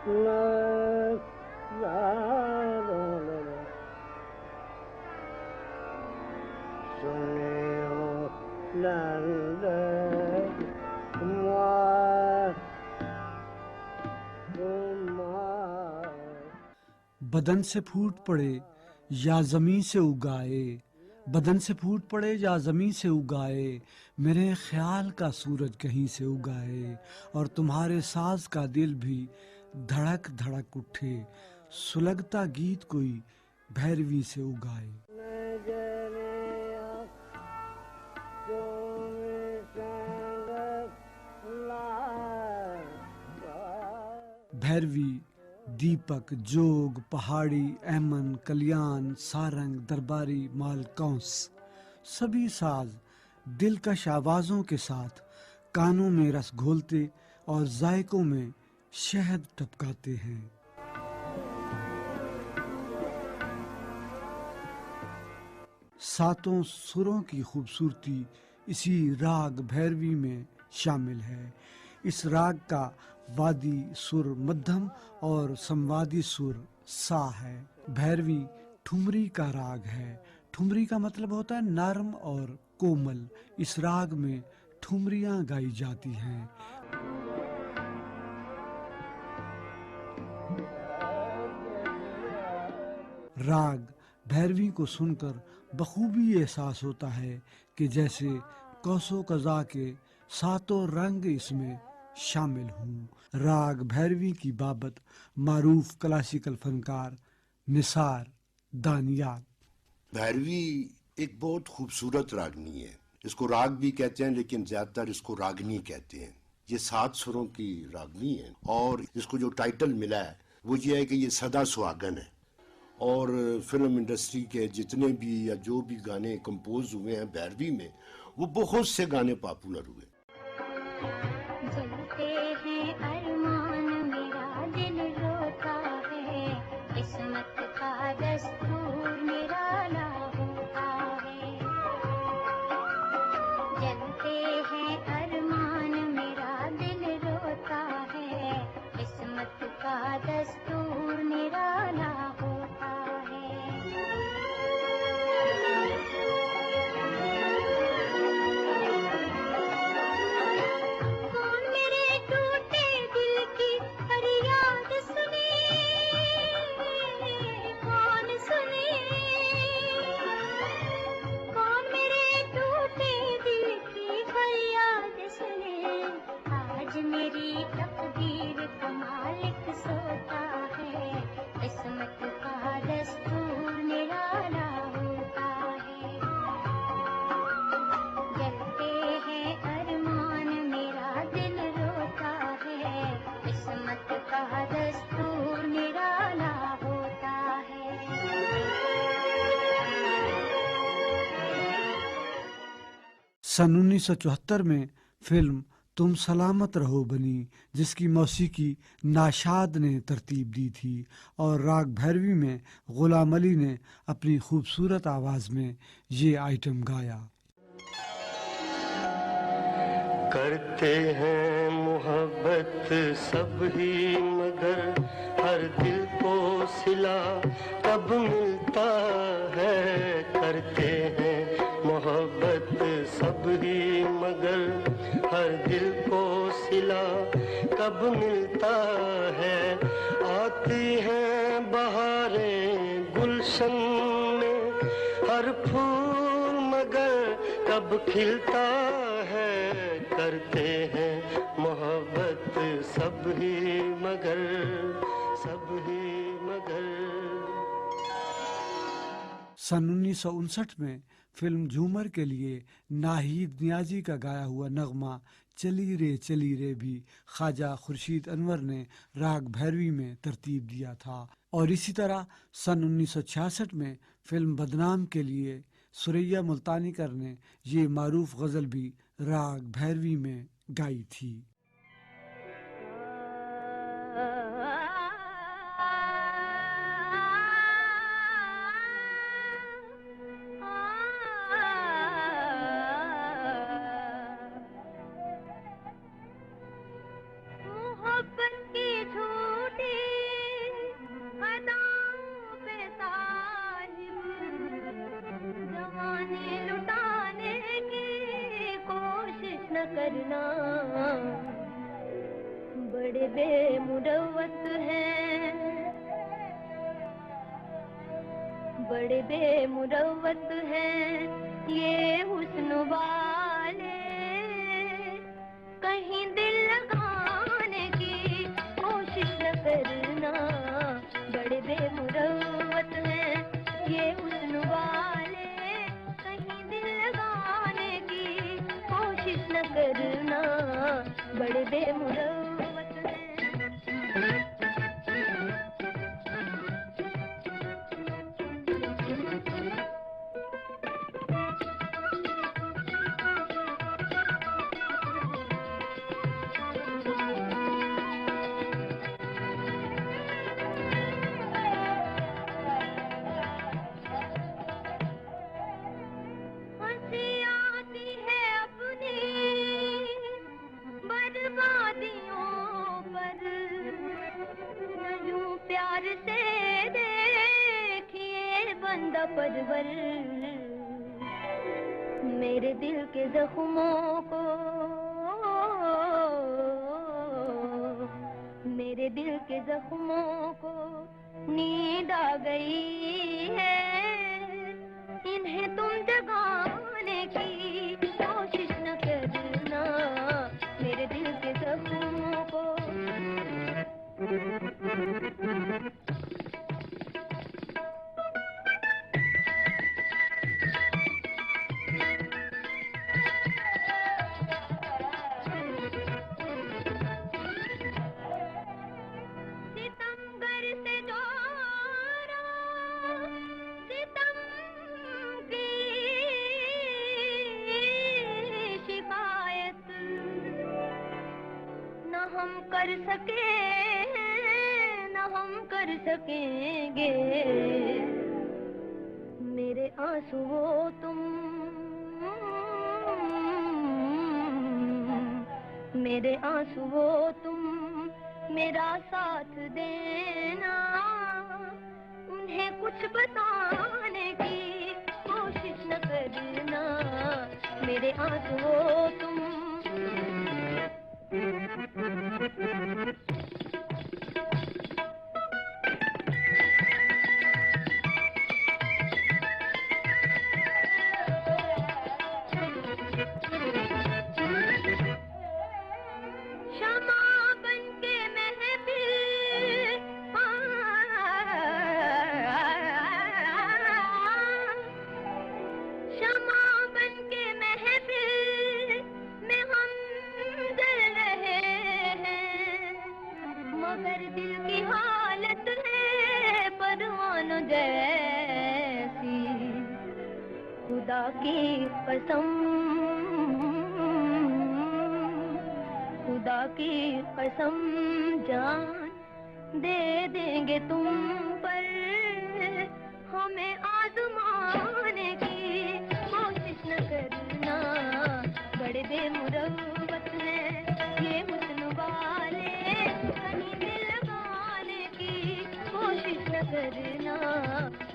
बदन से फूट पड़े या ज़मीं से उगाए, बदन से फूट पड़े या ज़मीं से उगाए, मेरे ख्याल का सूरज कहीं से उगाए, और तुम्हारे साज का दिल भी धड़क धड़क उठे, सुलगता गीत कोई भैरवी से उगाए। भैरवी, दीपक, जोग, पहाड़ी, ऐमन, कल्याण, सारंग, दरबारी, मालकौंस, सभी साज दिलकश आवाज़ों के साथ कानों में रस घोलते और जायकों में शहद टपकाते हैं। सातों सुरों की खूबसूरती इसी राग भैरवी में शामिल है। इस राग का वादी सुर मध्यम और संवादी सुर सा है। भैरवी ठुमरी का राग है। ठुमरी का मतलब होता है नरम और कोमल। इस राग में ठुमरियां गाई जाती हैं। राग भैरवी को सुनकर बखूबी एहसास होता है कि जैसे कौसो कज़ा के सातों रंग इसमें शामिल हूँ। राग भैरवी की बाबत मारूफ क्लासिकल फनकार निसार दानियाल। भैरवी एक बहुत खूबसूरत रागनी है। इसको राग भी कहते हैं लेकिन ज्यादातर इसको रागनी कहते हैं। ये 7 सुरों की रागनी है और इसको जो टाइटल मिला है वो ये है कि ये सदा सुहागन है। और फिल्म इंडस्ट्री के जितने भी या जो भी गाने कंपोज हुए हैं भैरवी में, वो बहुत से गाने पॉपुलर हुए। जलते हैं अरमान मेरा दिल रोता है, किस्मत का दस्तूर निराला होता है। जलते हैं अरमान मेरा दिल रोता है, किस्मत का दस्तूर निराला होता है। मेरी तकदीर का मालिक सोता है, किस्मत का दस्तूर निराला होता है। जलते हैं अरमान मेरा दिल रोता है, किस्मत का दस्तूर निराला होता है। सन 1974 में फिल्म तुम सलामत रहो बनी, जिसकी मौसीकी नाशाद ने तरतीब दी थी और राग भैरवी में गुलाम अली ने अपनी खूबसूरत आवाज में ये आइटम गाया। करते हैं मोहब्बत सब ही मगर हर दिल को सिला कब मिलता है। करते हैं मोहब्बत सब ही मगर हर दिल को सिला कब मिलता है। आती हैं बहारें गुलशन में हर फूल मगर कब खिलता है। करते हैं मोहब्बत सब ही मगर सब ही मगर। सन 1959 में फिल्म झूमर के लिए नाहिद नियाजी का गाया हुआ नगमा चली रे भी ख्वाजा खुर्शीद अनवर ने राग भैरवी में तरतीब दिया था। और इसी तरह सन 1966 में फिल्म बदनाम के लिए सुरैया मुल्तानीकर ने ये मारूफ गज़ल भी राग भैरवी में गाई थी। मोहब्बत की झूठी बड़े बेमुरव्वत हैं, बड़े बेमुरव्वत हैं ये हुस्न वाले, कहीं दिल लगाने की कोशिश न करना। बड़े बेमुरव्वत हैं ये हुस्न वाले, कहीं दिल लगाने की कोशिश न करना। बड़े बेमुरव्वत हैं। हंसी आती है अपनी बर्बादियों पर, न यूं प्यार से देखिए बंदा परवर। मेरे दिल के जख्मों को, मेरे दिल के जख्मों को नींद आ गई है, इन्हें तुम जगाने की कोशिश न करना। मेरे दिल के जख्मों को। सितमगर से जो सितम की शिकायत न हम कर सके, न हम कर सकेंगे। मेरे आंसुओं तुम, मेरे आंसुओं तुम मेरा साथ देना। उन्हें कुछ बताने की कोशिश न करना। मेरे आंसुओं तुम। शमा बनके महफिल, शमा बनके महफिल में हम जल रहे हैं, मगर दिल की हालत है परवानों जैसी। खुदा की कसम, खुदा की कसम जान दे देंगे तुम पर, हमें आजमाने की कोशिश न करना। बड़े बेमुरव्वत हैं ये हुस्न वाले, कहीं दिल लगाने की कोशिश न करना।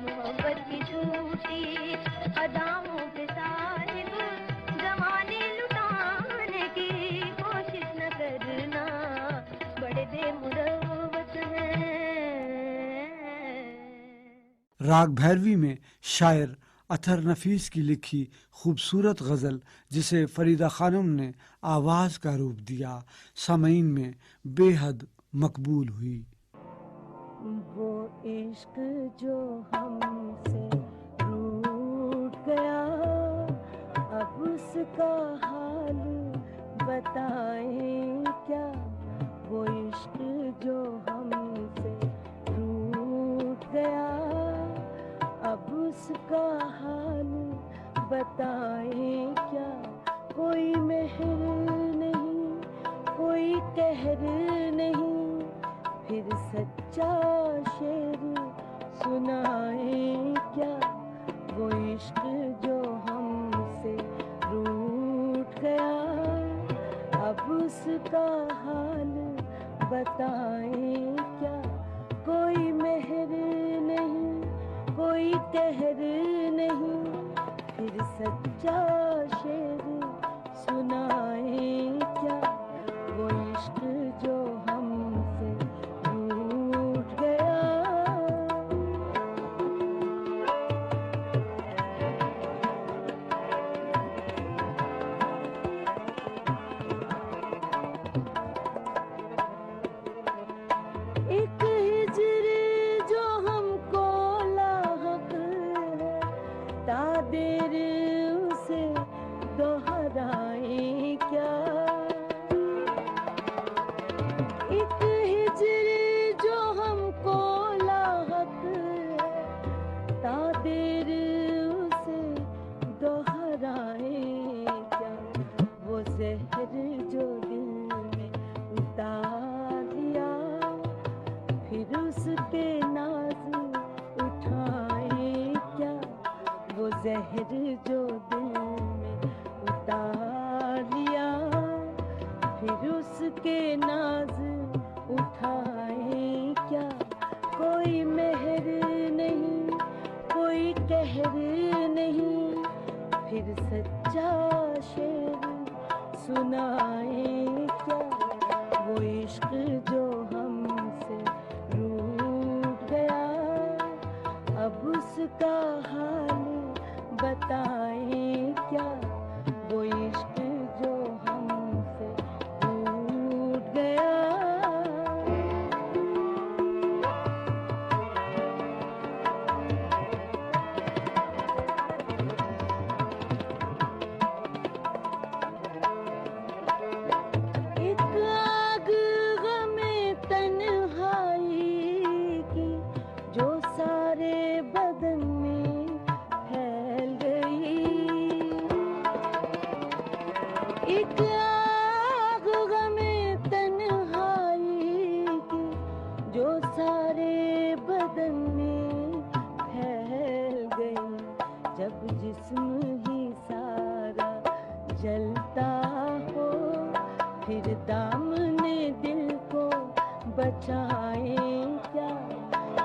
मोहब्बत की झूठी अदाओं के साहिब जवानी लुटाने की कोशिश न करना। बड़े बेमुरव्वत हैं। राग भैरवी में शायर अथर नफीस की लिखी खूबसूरत गज़ल, जिसे फरीदा खानम ने आवाज़ का रूप दिया, सामईन में बेहद मकबूल हुई। वो इश्क जो हमसे रूठ गया, अब उसका हाल बताएं क्या। वो इश्क जो हमसे रूठ गया, अब उसका हाल बताएं क्या। कोई मेहर नहीं, कोई कहर नहीं, फिर सच्चा शेर सुनाएं क्या। वो इश्क जो हमसे रूठ गया, अब उसका हाल बताएं क्या। कोई मेहर नहीं, कोई कहर नहीं, फिर सच्चा शेर सुनाएं क्या। वो इश्क जो हम कहर जो दिल में उतार लिया, फिर उसके नाज उठाए क्या। कोई मेहर नहीं, कोई कहर नहीं, फिर सच्चा शेर सुनाए क्या। वो इश्क जो हमसे रूठ गया, अब उसका हाल बताएं क्या। वो इश्क जो हमसे रूठ गया। एक आग गमे तन्हाई की जो सारे बदन में फैल गई। एक आग गमे तन्हाई की जो सारे बदन में फैल गई। जब जिस्म ही सारा जलता हो, फिर दामने दिल को बचाए क्या।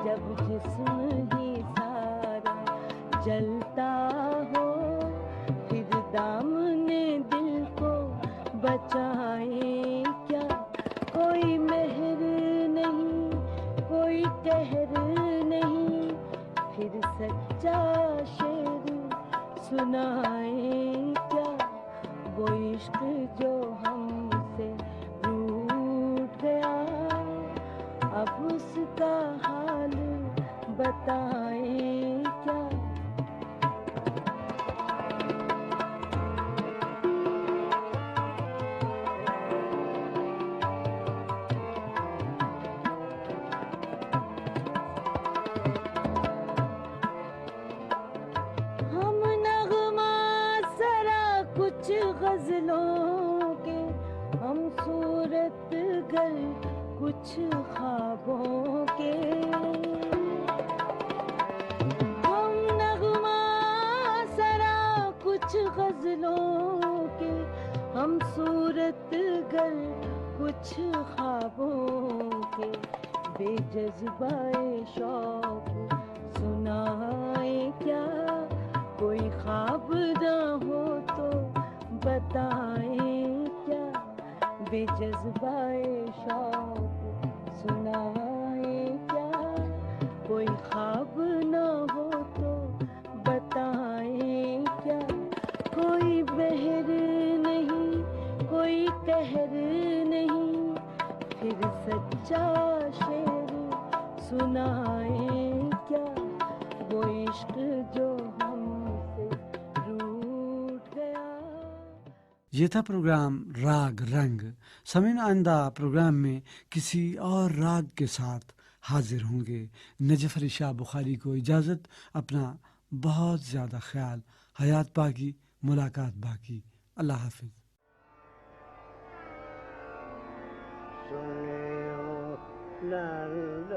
जब जिस्म ही सारा जलता हो, फिर दामने दिल को बचाए क्या। कोई मेहर नहीं, कोई कहर नहीं, फिर सच्चा शेर सुनाए क्या। वो इश्क जो हमसे रूठ गया, अब उसका हाल बताएं क्या। हम नगमा सरा कुछ गजलों के, हम सूरत गर कुछ ख्वाबों के। हम नगमा सरा कुछ गजलों के, हम सूरत गर कुछ ख्वाबों के। बेजज़बाए शौक सुनाए क्या। कोई ख्वाब ना हो तो बताएं क्या। बेजज़बाए शौक सुनाए क्या। कोई ख्वाब ना हो तो बताएं क्या। कोई बहर नहीं, कोई कहर नहीं, फिर सच्चा शेर सुनाए क्या। वो इश्क जो हमसे रूठ गया। ये था प्रोग्राम राग रंग। समीन आइंदा प्रोग्राम में किसी और राग के साथ हाजिर होंगे। नजफ अली शाह बुखारी को इजाज़त। अपना बहुत ज़्यादा ख्याल। हयात बाकी, मुलाकात बाकी। अल्लाह हाफिज़। सुनियो नंद